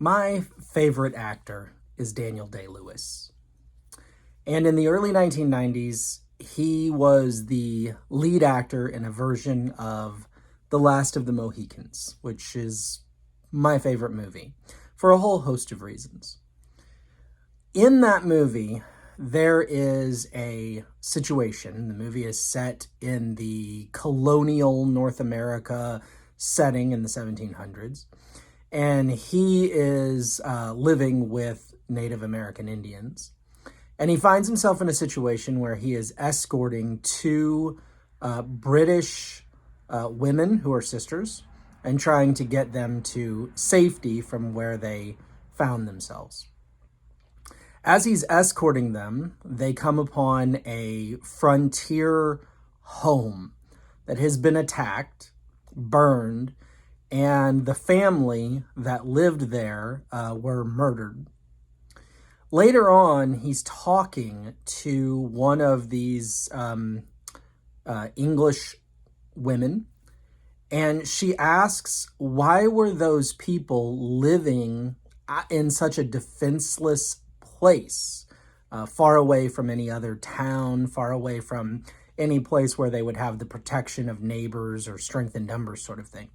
My favorite actor is Daniel Day-Lewis. And in the early 1990s, he was the lead actor in a version of The Last of the Mohicans, which is my favorite movie for a whole host of reasons. In that movie, there is a situation. The movie is set in the colonial North America setting in the 1700s. And he is living with Native American Indians. And he finds himself in a situation where he is escorting two British women who are sisters and trying to get them to safety from where they found themselves. As he's escorting them, they come upon a frontier home that has been attacked, burned, and the family that lived there were murdered. Later on, he's talking to one of these English women, and she asks, why were those people living in such a defenseless place, far away from any other town, far away from any place where they would have the protection of neighbors or strength in numbers sort of thing.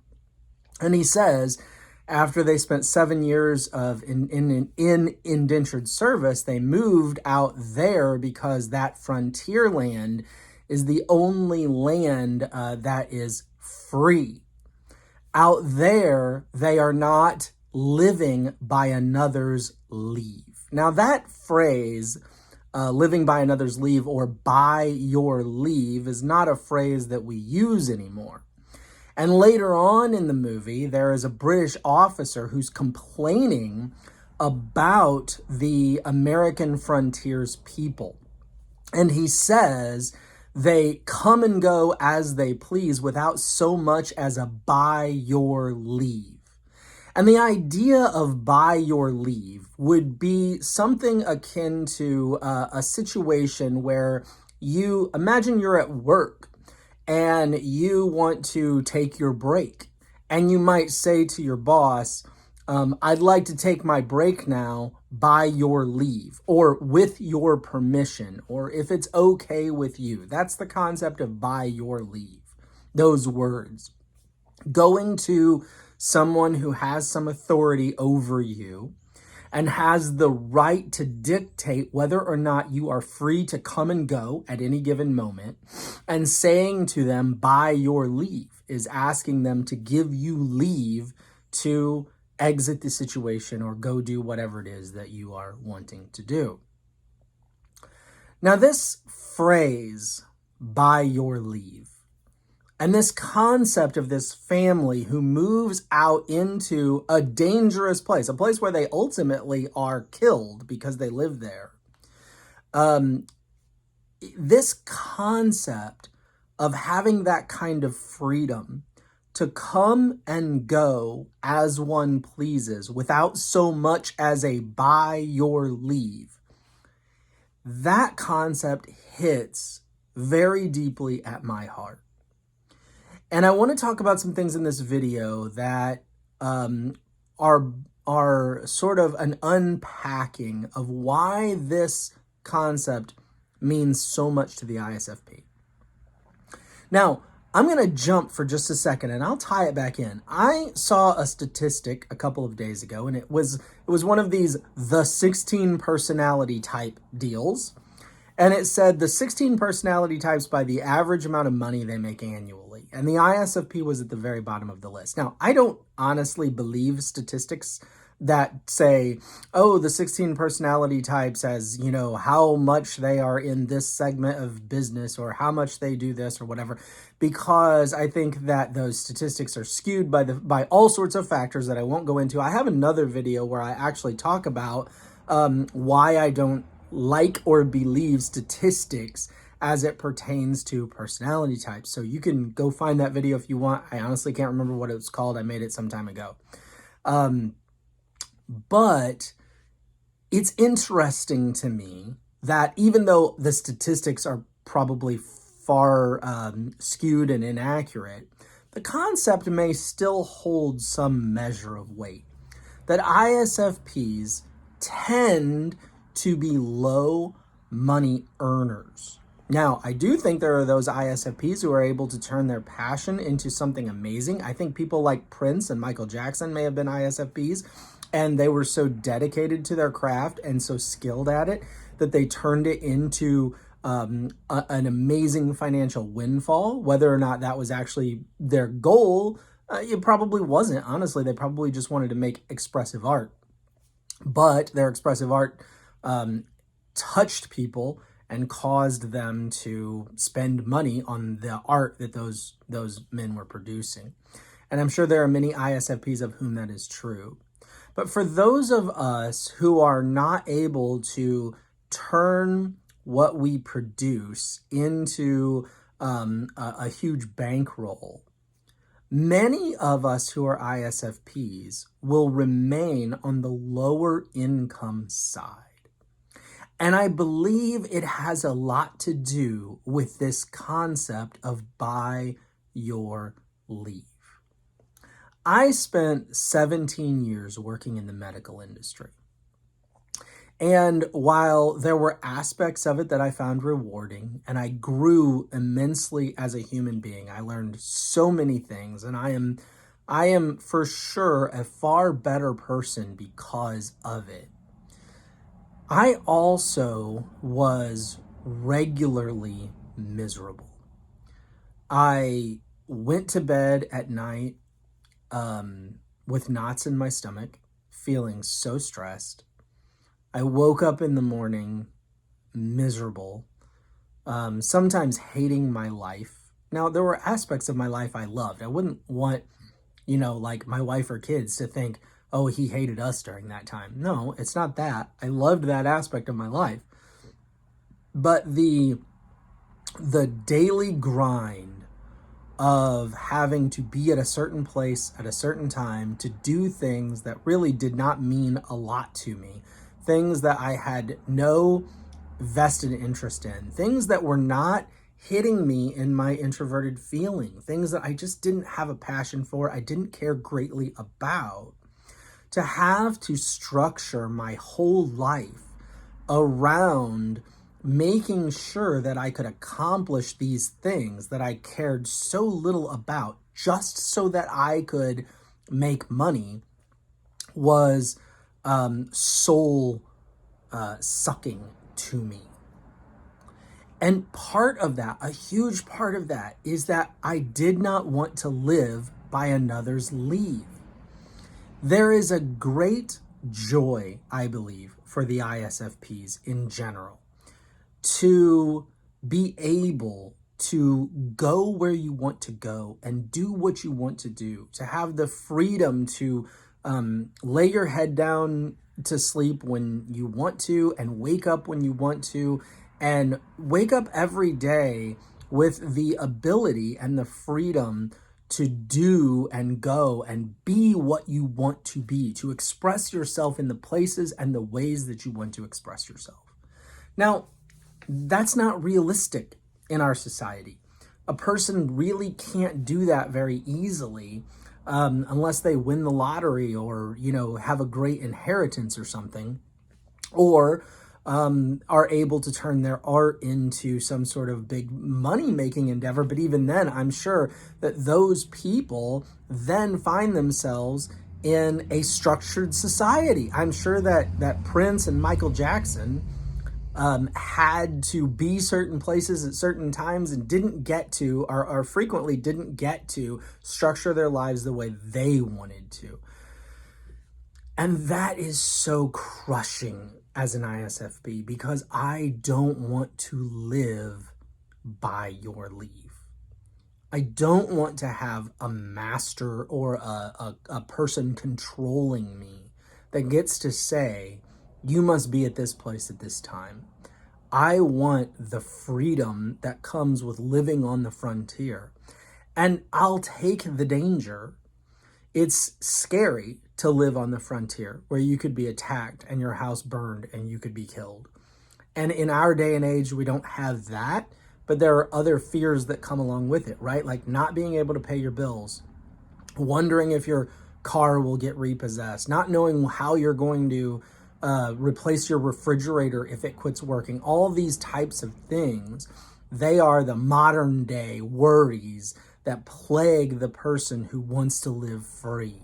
And he says, after they spent 7 years of in indentured service, they moved out there because that frontier land is the only land that is free. Out there, they are not living by another's leave. Now that phrase, living by another's leave or by your leave, is not a phrase that we use anymore. And later on in the movie, there is a British officer who's complaining about the American frontier's people. And he says they come and go as they please without so much as a by your leave. And the idea of by your leave would be something akin to a situation where you imagine you're at work and you want to take your break. And you might say to your boss, I'd like to take my break now by your leave or with your permission, or if it's okay with you. That's the concept of by your leave, those words. Going to someone who has some authority over you and has the right to dictate whether or not you are free to come and go at any given moment, and saying to them, by your leave, is asking them to give you leave to exit the situation or go do whatever it is that you are wanting to do. Now, this phrase, by your leave, and this concept of this family who moves out into a dangerous place, a place where they ultimately are killed because they live there. This concept of having that kind of freedom to come and go as one pleases without so much as a by your leave, that concept hits very deeply at my heart. And I want to talk about some things in this video that are sort of an unpacking of why this concept means so much to the ISFP. Now, I'm going to jump for just a second and I'll tie it back in. I saw a statistic a couple of days ago, and it was one of these the 16 personality type deals. And it said the 16 personality types by the average amount of money they make annually. And the ISFP was at the very bottom of the list. Now, I don't honestly believe statistics that say, oh, the 16 personality types as, how much they are in this segment of business or how much they do this or whatever, because I think that those statistics are skewed by all sorts of factors that I won't go into. I have another video where I actually talk about why I don't like or believe statistics as it pertains to personality types. So you can go find that video if you want. I honestly can't remember what it was called. I made it some time ago. But it's interesting to me that even though the statistics are probably far skewed and inaccurate, the concept may still hold some measure of weight. that ISFPs tend to be low money earners. Now, I do think there are those ISFPs who are able to turn their passion into something amazing. I think people like Prince and Michael Jackson may have been ISFPs, and they were so dedicated to their craft and so skilled at it that they turned it into an amazing financial windfall. Whether or not that was actually their goal, it probably wasn't. Honestly, they probably just wanted to make expressive art. But their expressive art touched people and caused them to spend money on the art that those men were producing. And I'm sure there are many ISFPs of whom that is true. But for those of us who are not able to turn what we produce into a huge bankroll, many of us who are ISFPs will remain on the lower income side. And I believe it has a lot to do with this concept of buy your leave. I spent 17 years working in the medical industry. And while there were aspects of it that I found rewarding, and I grew immensely as a human being, I learned so many things, and I am for sure a far better person because of it. I also was regularly miserable. I went to bed at night with knots in my stomach, feeling so stressed. I woke up in the morning miserable, sometimes hating my life. Now, there were aspects of my life I loved. I wouldn't want, like my wife or kids to think, oh, he hated us during that time. No, it's not that. I loved that aspect of my life. But the daily grind of having to be at a certain place at a certain time to do things that really did not mean a lot to me, things that I had no vested interest in, things that were not hitting me in my introverted feeling, things that I just didn't have a passion for, I didn't care greatly about. To have to structure my whole life around making sure that I could accomplish these things that I cared so little about just so that I could make money was soul sucking to me. And part of that, a huge part of that, is that I did not want to live by another's leave. There is a great joy, I believe, for the ISFPs in general to be able to go where you want to go and do what you want to do, to have the freedom to lay your head down to sleep when you want to and wake up when you want to, and wake up every day with the ability and the freedom to do and go and be what you want to be, to express yourself in the places and the ways that you want to express yourself. Now, that's not realistic in our society. A person really can't do that very easily unless they win the lottery or, have a great inheritance or something, or are able to turn their art into some sort of big money-making endeavor. But even then, I'm sure that those people then find themselves in a structured society. I'm sure that Prince and Michael Jackson had to be certain places at certain times and didn't get to, or frequently didn't get to, structure their lives the way they wanted to. And that is so crushing as an ISFP, because I don't want to live by your leave. I don't want to have a master or a person controlling me that gets to say, you must be at this place at this time. I want the freedom that comes with living on the frontier. And I'll take the danger. It's scary to live on the frontier where you could be attacked and your house burned and you could be killed. And in our day and age, we don't have that, but there are other fears that come along with it, right? Like not being able to pay your bills, wondering if your car will get repossessed, not knowing how you're going to replace your refrigerator if it quits working. All these types of things, they are the modern day worries that plague the person who wants to live free.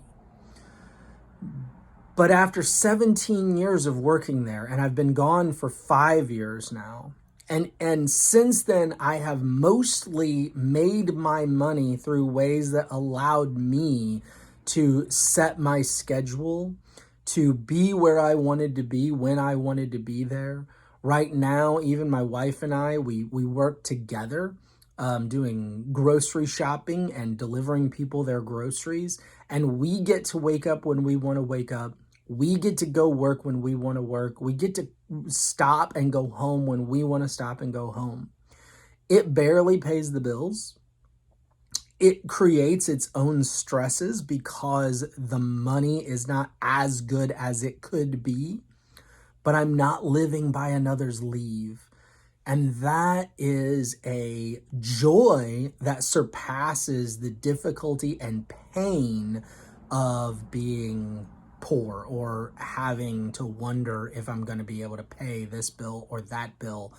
But after 17 years of working there, and I've been gone for 5 years now, and since then, I have mostly made my money through ways that allowed me to set my schedule, to be where I wanted to be when I wanted to be there. Right now, even my wife and I, we work together, doing grocery shopping and delivering people their groceries. And we get to wake up when we want to wake up. We get to go work when we want to work. We get to stop and go home when we want to stop and go home. It barely pays the bills. It creates its own stresses because the money is not as good as it could be, but I'm not living by another's leave. And that is a joy that surpasses the difficulty and pain of being poor or having to wonder if I'm going to be able to pay this bill or that bill,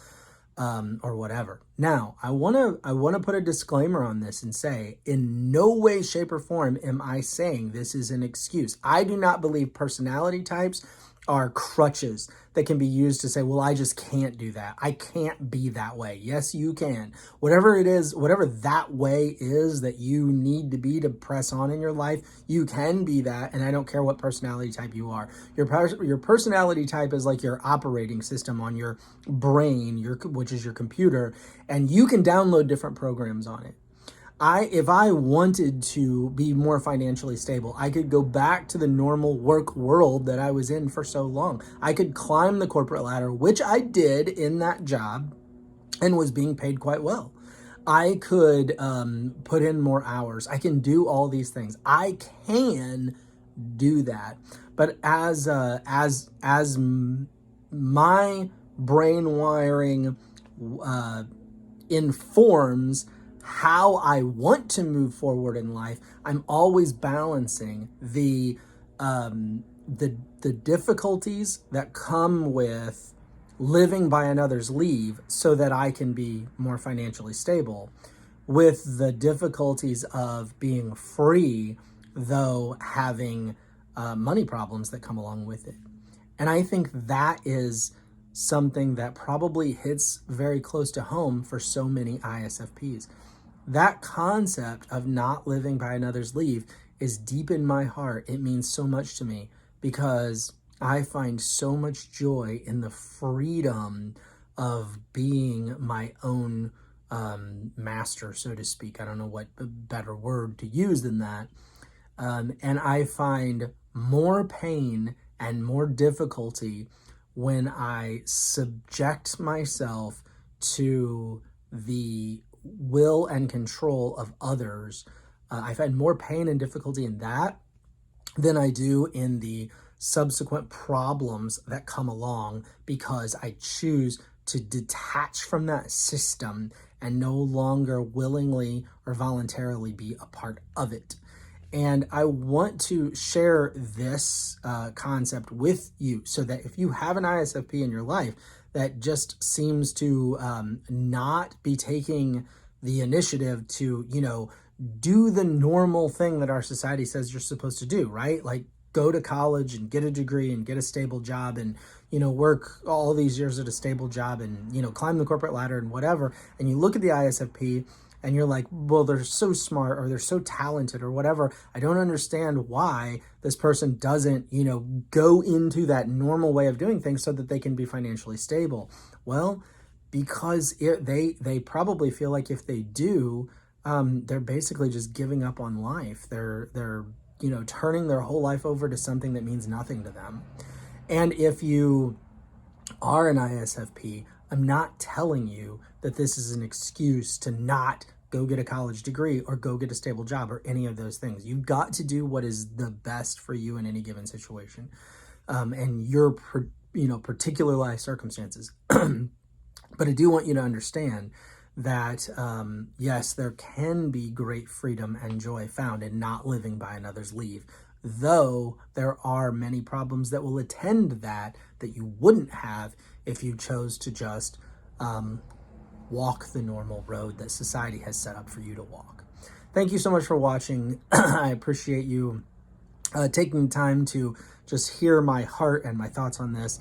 or whatever. Now, I want to put a disclaimer on this and say, in no way, shape, or form am I saying this is an excuse. I do not believe personality types are crutches that can be used to say, well, I just can't do that. I can't be that way. Yes, you can. Whatever it is, whatever that way is that you need to be to press on in your life, you can be that. And I don't care what personality type you are. Your personality type is like your operating system on your brain, which is your computer, and you can download different programs on it. If I wanted to be more financially stable, I could go back to the normal work world that I was in for so long. I could climb the corporate ladder, which I did in that job and was being paid quite well. I could put in more hours. I can do all these things. I can do that. But as my brain wiring informs how I want to move forward in life, I'm always balancing the difficulties that come with living by another's leave so that I can be more financially stable with the difficulties of being free, though having money problems that come along with it. And I think that is something that probably hits very close to home for so many ISFPs. That concept of not living by another's leave is deep in my heart. It means so much to me because I find so much joy in the freedom of being my own master, so to speak. I don't know what better word to use than that. And I find more pain and more difficulty when I subject myself to the will and control of others. I find more pain and difficulty in that than I do in the subsequent problems that come along because I choose to detach from that system and no longer willingly or voluntarily be a part of it. And I want to share this concept with you so that if you have an ISFP in your life that just seems to not be taking the initiative to, do the normal thing that our society says you're supposed to do, right? Like go to college and get a degree and get a stable job and, work all these years at a stable job and, climb the corporate ladder and whatever. And you look at the ISFP and you're like, well, they're so smart or they're so talented or whatever. I don't understand why this person doesn't, go into that normal way of doing things so that they can be financially stable. Well, because they probably feel like if they do, they're basically just giving up on life. They're turning their whole life over to something that means nothing to them. And if you are an ISFP, I'm not telling you that this is an excuse to not go get a college degree or go get a stable job or any of those things. You've got to do what is the best for you in any given situation, and your particular life circumstances. But I do want you to understand that, yes, there can be great freedom and joy found in not living by another's leave. though there are many problems that will attend that you wouldn't have if you chose to just walk the normal road that society has set up for you to walk. Thank you so much for watching. I appreciate you taking time to just hear my heart and my thoughts on this.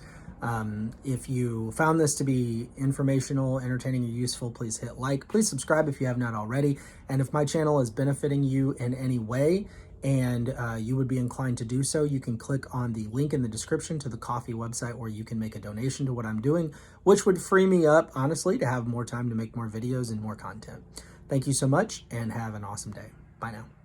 If you found this to be informational, entertaining, or useful, please hit like. Please subscribe if you have not already. And if my channel is benefiting you in any way and you would be inclined to do so, you can click on the link in the description to the Ko-fi website where you can make a donation to what I'm doing, which would free me up, honestly, to have more time to make more videos and more content. Thank you so much and have an awesome day. Bye now.